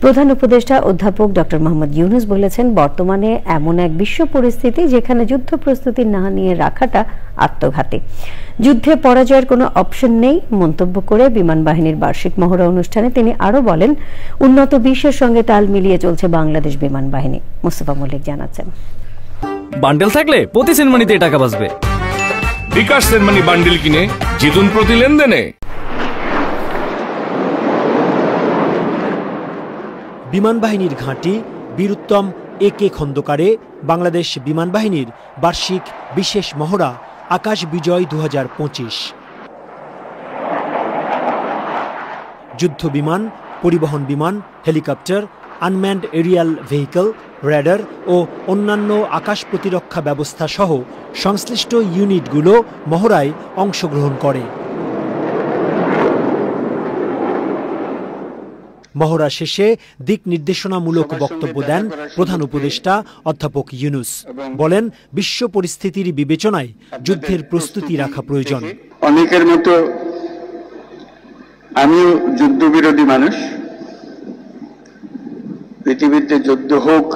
প্রধান উপদেষ্টা অধ্যাপক ডক্টর মোহাম্মদ ইউনূস বলেছেন, বর্তমানে এমন এক বিশ্ব পরিস্থিতি যেখানে যুদ্ধ প্রস্তুতি না নিয়ে রাখাটা আত্মঘাতী। যুদ্ধে পরাজয়ের কোনো অপশন নেই মন্তব্য করে বিমান বাহিনীর বার্ষিক মহড়া অনুষ্ঠানে তিনি আরো বলেন, উন্নত বিশ্বের সঙ্গে তাল মিলিয়ে চলছে বাংলাদেশ বিমান বাহিনী। মুস্তাফা মল্লিক জানাচ্ছেন, বান্ডেল থাকলে প্রতি সেনমানিতে টাকা বাঁচবে। বিকাশ সেনমানি বান্ডেল কিনে জিতুন প্রতি লেনদেনে। বিমান বাহিনীর ঘাঁটি বীরুত্তম একে খন্দকারে বাংলাদেশ বিমান বাহিনীর বার্ষিক বিশেষ মহড়া আকাশ বিজয় 2025। যুদ্ধ বিমান, পরিবহন বিমান, helicopter, unmanned aerial vehicle, radar ও অন্যান্য আকাশ প্রতিরক্ষা ব্যবস্থা সহ সংশ্লিষ্ট ইউনিটগুলো মহড়ায় অংশগ্রহণ করে। মহড়া শেষে দিক নির্দেশনামূলক বক্তব্য দেন প্রধান উপদেষ্টা অধ্যাপক ইউনূস। বলেন, বিশ্ব পরিস্থিতির বিবেচনায় যুদ্ধের প্রস্তুতি রাখা প্রয়োজন। অনেকের মতো আমিও যুদ্ধবিরোধী মানুষ। পৃথিবীতে যুদ্ধ হোক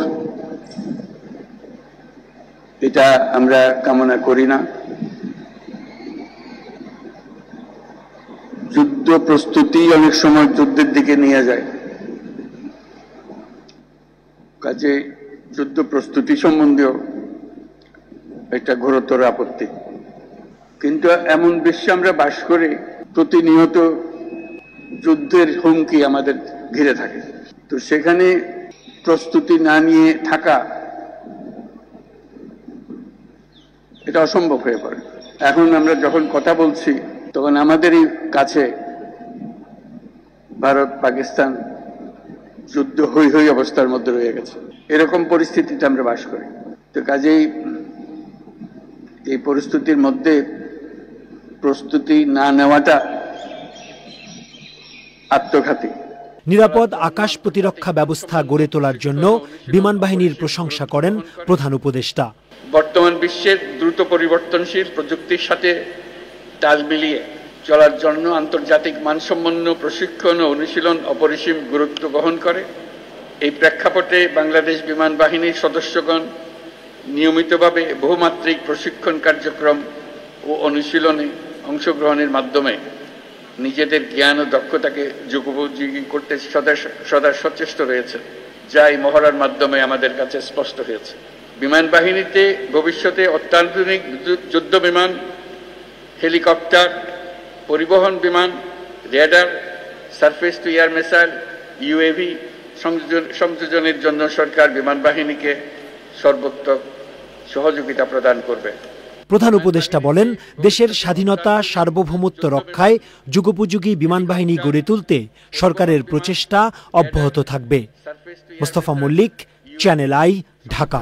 এটা আমরা কামনা করি না। যুদ্ধ প্রস্তুতি অনেক সময় যুদ্ধের দিকে নিয়ে যায়, কাজে যুদ্ধ প্রস্তুতি সম্বন্ধেও একটা ঘোরতর আপত্তি। কিন্তু এমন বিশ্বে আমরা বাস করি, প্রতিনিয়ত যুদ্ধের হুমকি আমাদের ঘিরে থাকে। তো সেখানে প্রস্তুতি না নিয়ে থাকা এটা অসম্ভব হয়ে পড়ে। এখন আমরা যখন কথা বলছি তখন আমাদেরই কাছে ভারত পাকিস্তান যুদ্ধ হই হই অবস্থার মধ্যে রয়ে গেছে। এরকম পরিস্থিতিতে আমরা বাস করি। তো কাজেই এই পরিস্থিতির মধ্যে প্রস্তুতি না নেওয়াটা আত্মঘাতী। নিরাপদ আকাশ প্রতিরক্ষা ব্যবস্থা গড়ে তোলার জন্য বিমান বাহিনীর প্রশংসা করেন প্রধান উপদেষ্টা। বর্তমান বিশ্বের দ্রুত পরিবর্তনশীল প্রযুক্তির সাথে তাল মিলিয়ে চলার জন্য আন্তর্জাতিক মানসম্পন্ন প্রশিক্ষণ ও অনুশীলন অপরিসীম গুরুত্ব বহন করে। এই প্রেক্ষাপটে বাংলাদেশ বিমান বাহিনীর সদস্যগণ নিয়মিতভাবে বহুমাত্রিক প্রশিক্ষণ কার্যক্রম ও অনুশীলনে অংশগ্রহণের মাধ্যমে নিজেদের জ্ঞান ও দক্ষতাকে যুগোপযোগী করতে সদা সচেষ্ট রয়েছে, যা এই মহড়ার মাধ্যমে আমাদের কাছে স্পষ্ট হয়েছে। বিমান বাহিনীতে ভবিষ্যতে অত্যাধুনিক যুদ্ধ বিমান, হেলিকপ্টার, পরিবহন বিমান, radar, surface to air missile, UAV সংযোজনের জন্য সরকার বিমান বাহিনীকে সর্বোত্তম সহযোগিতা প্রদান করবে। প্রধান উপদেষ্টা বলেন, দেশের স্বাধীনতা সার্বভৌমত্ব রক্ষায় যুগোপযোগী বিমান বাহিনী গড়ে তুলতে সরকারের প্রচেষ্টা অব্যাহত থাকবে। Mustafa Mallik, channel I, Dhaka.